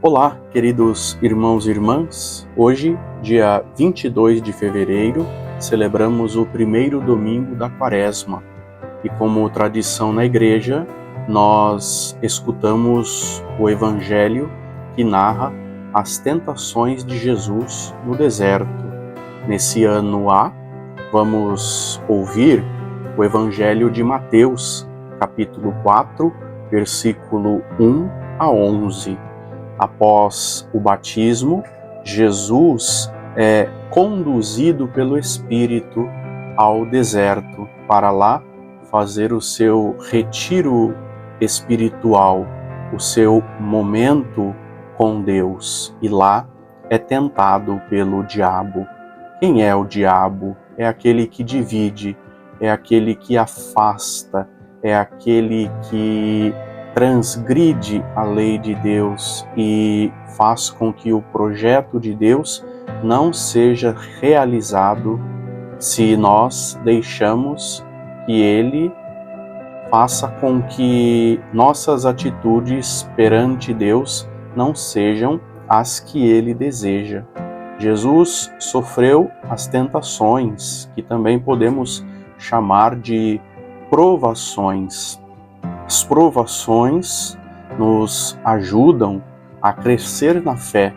Olá, queridos irmãos e irmãs. Hoje, dia 22 de fevereiro, celebramos o primeiro domingo da Quaresma. E como tradição na igreja, nós escutamos o Evangelho que narra as tentações de Jesus no deserto. Nesse ano A, vamos ouvir o Evangelho de Mateus, capítulo 4, versículo 1 a 11. Após o batismo, Jesus é conduzido pelo Espírito ao deserto para lá fazer o seu retiro espiritual, o seu momento com Deus. E lá é tentado pelo diabo. Quem é o diabo? É aquele que divide, é aquele que afasta, é aquele que transgride a lei de Deus e faz com que o projeto de Deus não seja realizado se nós deixamos que ele faça com que nossas atitudes perante Deus não sejam as que ele deseja. Jesus sofreu as tentações, que também podemos chamar de provações. As provações nos ajudam a crescer na fé,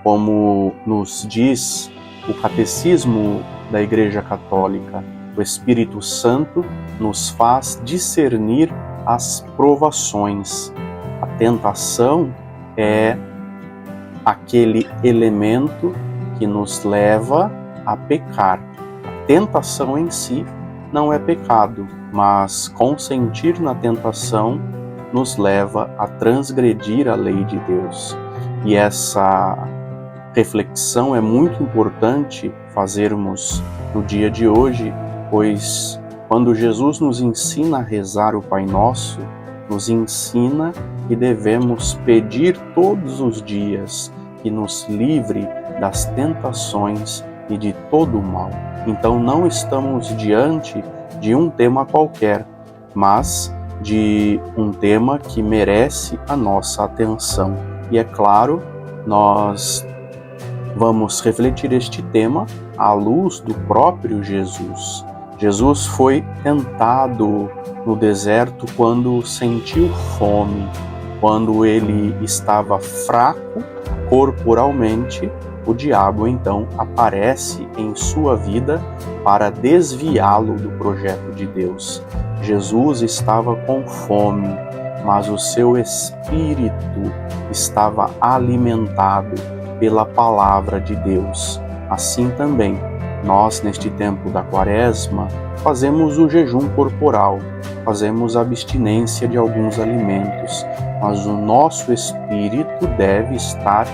como nos diz o Catecismo da Igreja Católica. O Espírito Santo nos faz discernir as provações. A tentação é aquele elemento que nos leva a pecar. A tentação em si não é pecado, mas consentir na tentação nos leva a transgredir a lei de Deus. E essa reflexão é muito importante fazermos no dia de hoje, pois quando Jesus nos ensina a rezar o Pai Nosso, nos ensina que devemos pedir todos os dias que nos livre das tentações e de todo o mal. Então não estamos diante de um tema qualquer, mas de um tema que merece a nossa atenção. E é claro, nós vamos refletir este tema à luz do próprio Jesus. Jesus foi tentado no deserto quando sentiu fome, quando ele estava fraco corporalmente. O diabo então aparece em sua vida para desviá-lo do projeto de Deus. Jesus estava com fome, mas o seu espírito estava alimentado pela palavra de Deus. Assim também, nós neste tempo da Quaresma fazemos o jejum corporal, fazemos a abstinência de alguns alimentos, mas o nosso espírito deve estar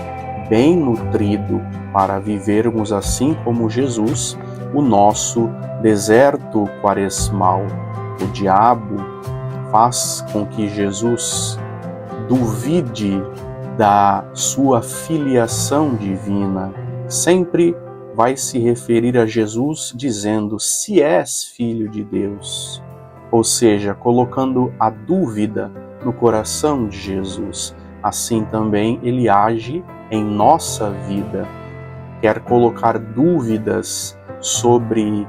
bem nutrido para vivermos assim como Jesus o nosso deserto quaresmal. O diabo faz com que Jesus duvide da sua filiação divina. Sempre vai se referir a Jesus dizendo: se és filho de Deus, ou seja, colocando a dúvida no coração de Jesus. Assim também ele age em nossa vida, quer colocar dúvidas sobre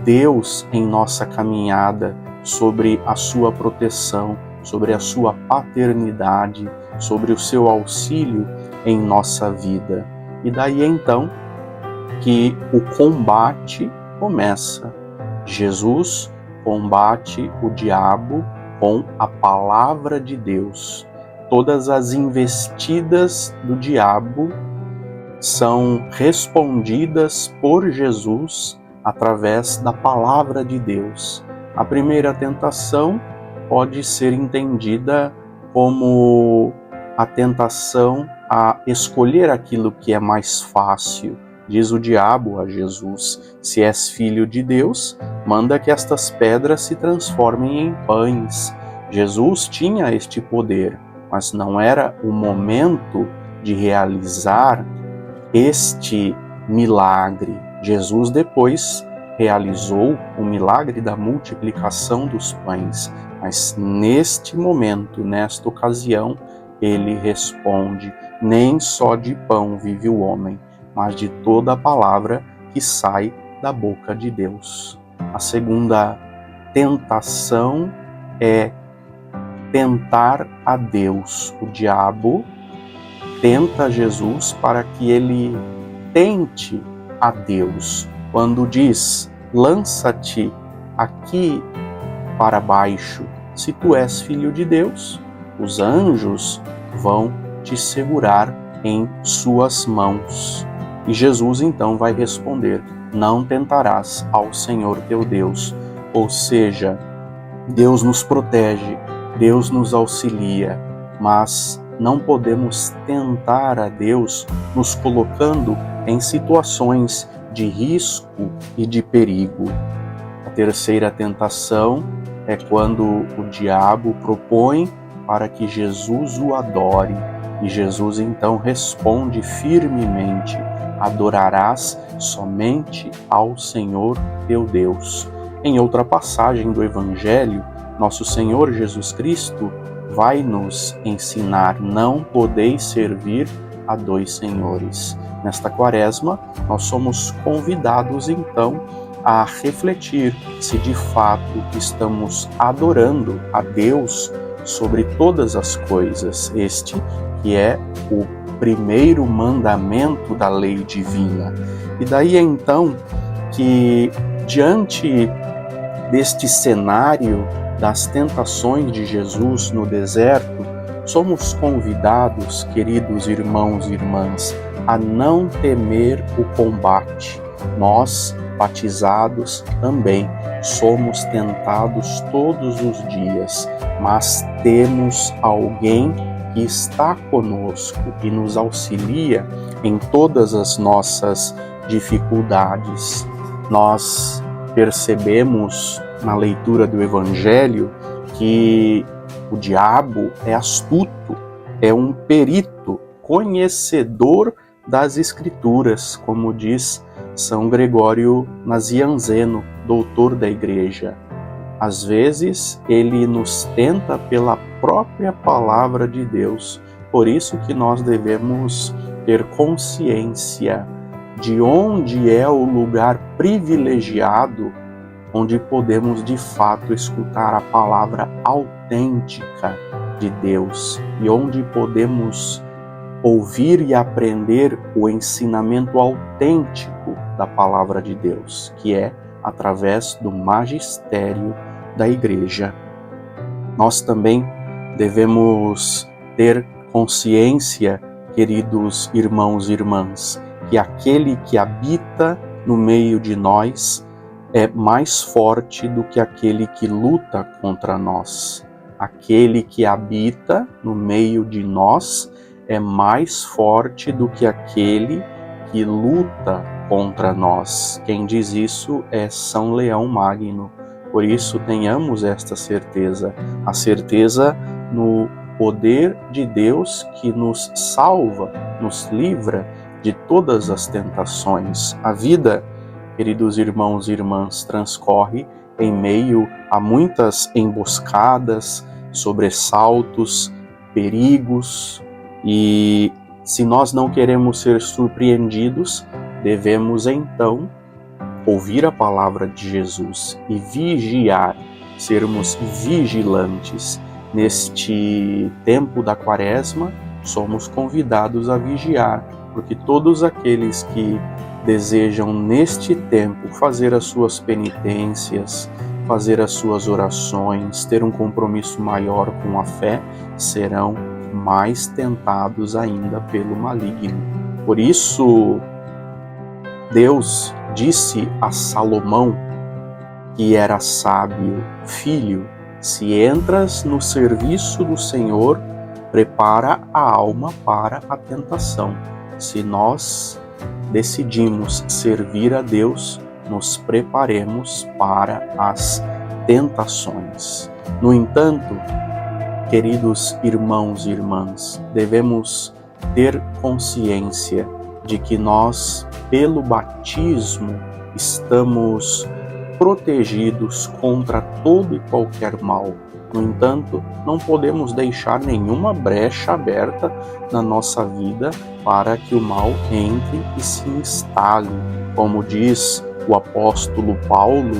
Deus em nossa caminhada, sobre a sua proteção, sobre a sua paternidade, sobre o seu auxílio em nossa vida. E daí então que o combate começa. Jesus combate o diabo com a palavra de Deus. Todas as investidas do diabo são respondidas por Jesus através da palavra de Deus. A primeira tentação pode ser entendida como a tentação a escolher aquilo que é mais fácil. Diz o diabo a Jesus: se és filho de Deus, manda que estas pedras se transformem em pães. Jesus tinha este poder, mas não era o momento de realizar este milagre. Jesus depois realizou o milagre da multiplicação dos pães, mas neste momento, nesta ocasião, ele responde: nem só de pão vive o homem, mas de toda a palavra que sai da boca de Deus. A segunda tentação é tentar a Deus. O diabo tenta Jesus para que ele tente a Deus. Quando diz: lança-te aqui para baixo, se tu és filho de Deus, os anjos vão te segurar em suas mãos. E Jesus então vai responder: não tentarás ao Senhor teu Deus. Ou seja, Deus nos protege, Deus nos auxilia, mas não podemos tentar a Deus nos colocando em situações de risco e de perigo. A terceira tentação é quando o diabo propõe para que Jesus o adore, e Jesus então responde firmemente: adorarás somente ao Senhor teu Deus. Em outra passagem do Evangelho, nosso Senhor Jesus Cristo vai nos ensinar: não podeis servir a dois senhores. Nesta quaresma, nós somos convidados então a refletir se de fato estamos adorando a Deus sobre todas as coisas, este que é o primeiro mandamento da lei divina. E daí então que, diante deste cenário das tentações de Jesus no deserto, somos convidados, queridos irmãos e irmãs, a não temer o combate. Nós, batizados, também somos tentados todos os dias, mas temos alguém que está conosco e nos auxilia em todas as nossas dificuldades. Nós percebemos na leitura do Evangelho que o diabo é astuto, é um perito, conhecedor das Escrituras, como diz São Gregório Nazianzeno, doutor da Igreja. Às vezes, ele nos tenta pela própria palavra de Deus. Por isso que nós devemos ter consciência de onde é o lugar privilegiado, onde podemos de fato escutar a palavra autêntica de Deus e onde podemos ouvir e aprender o ensinamento autêntico da palavra de Deus, que é através do magistério da Igreja. Nós também devemos ter consciência, queridos irmãos e irmãs, que aquele que habita no meio de nós é mais forte do que aquele que luta contra nós. Aquele que habita no meio de nós é mais forte do que aquele que luta contra nós. Quem diz isso é São Leão Magno. Por isso, tenhamos esta certeza, a certeza no poder de Deus que nos salva, nos livra de todas as tentações. A vida, queridos irmãos e irmãs, transcorre em meio a muitas emboscadas, sobressaltos, perigos, e se nós não queremos ser surpreendidos, devemos então ouvir a palavra de Jesus e vigiar, sermos vigilantes. Neste tempo da Quaresma, somos convidados a vigiar, porque todos aqueles que desejam neste tempo fazer as suas penitências, fazer as suas orações, ter um compromisso maior com a fé, serão mais tentados ainda pelo maligno. Por isso, Deus disse a Salomão, que era sábio: filho, se entras no serviço do Senhor, prepara a alma para a tentação. Se nós decidimos servir a Deus, nos preparemos para as tentações. No entanto, queridos irmãos e irmãs, devemos ter consciência de que nós, pelo batismo, estamos protegidos contra todo e qualquer mal. No entanto, não podemos deixar nenhuma brecha aberta na nossa vida para que o mal entre e se instale. Como diz o apóstolo Paulo,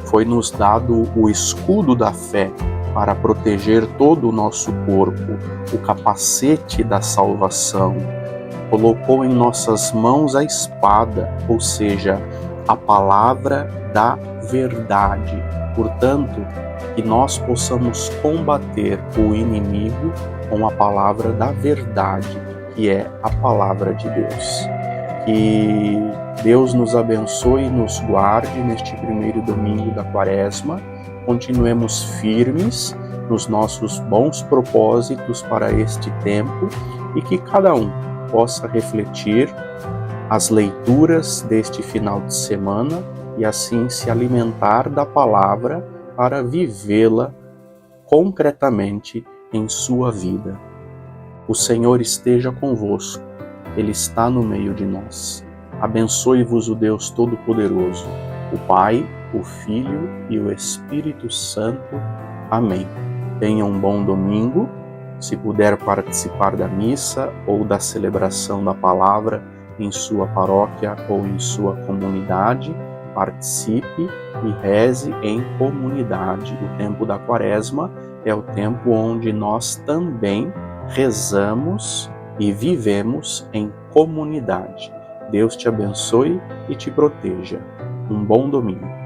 foi-nos dado o escudo da fé para proteger todo o nosso corpo, o capacete da salvação. Colocou em nossas mãos a espada, ou seja, a palavra da verdade. Portanto, que nós possamos combater o inimigo com a palavra da verdade, que é a palavra de Deus. Que Deus nos abençoe e nos guarde neste primeiro domingo da Quaresma. Continuemos firmes nos nossos bons propósitos para este tempo e que cada um possa refletir as leituras deste final de semana e assim se alimentar da palavra para vivê-la concretamente em sua vida. O Senhor esteja convosco, Ele está no meio de nós. Abençoe-vos o Deus Todo-Poderoso, o Pai, o Filho e o Espírito Santo. Amém. Tenha um bom domingo. Se puder participar da missa ou da celebração da palavra em sua paróquia ou em sua comunidade, participe e reze em comunidade. O tempo da Quaresma é o tempo onde nós também rezamos e vivemos em comunidade. Deus te abençoe e te proteja. Um bom domingo.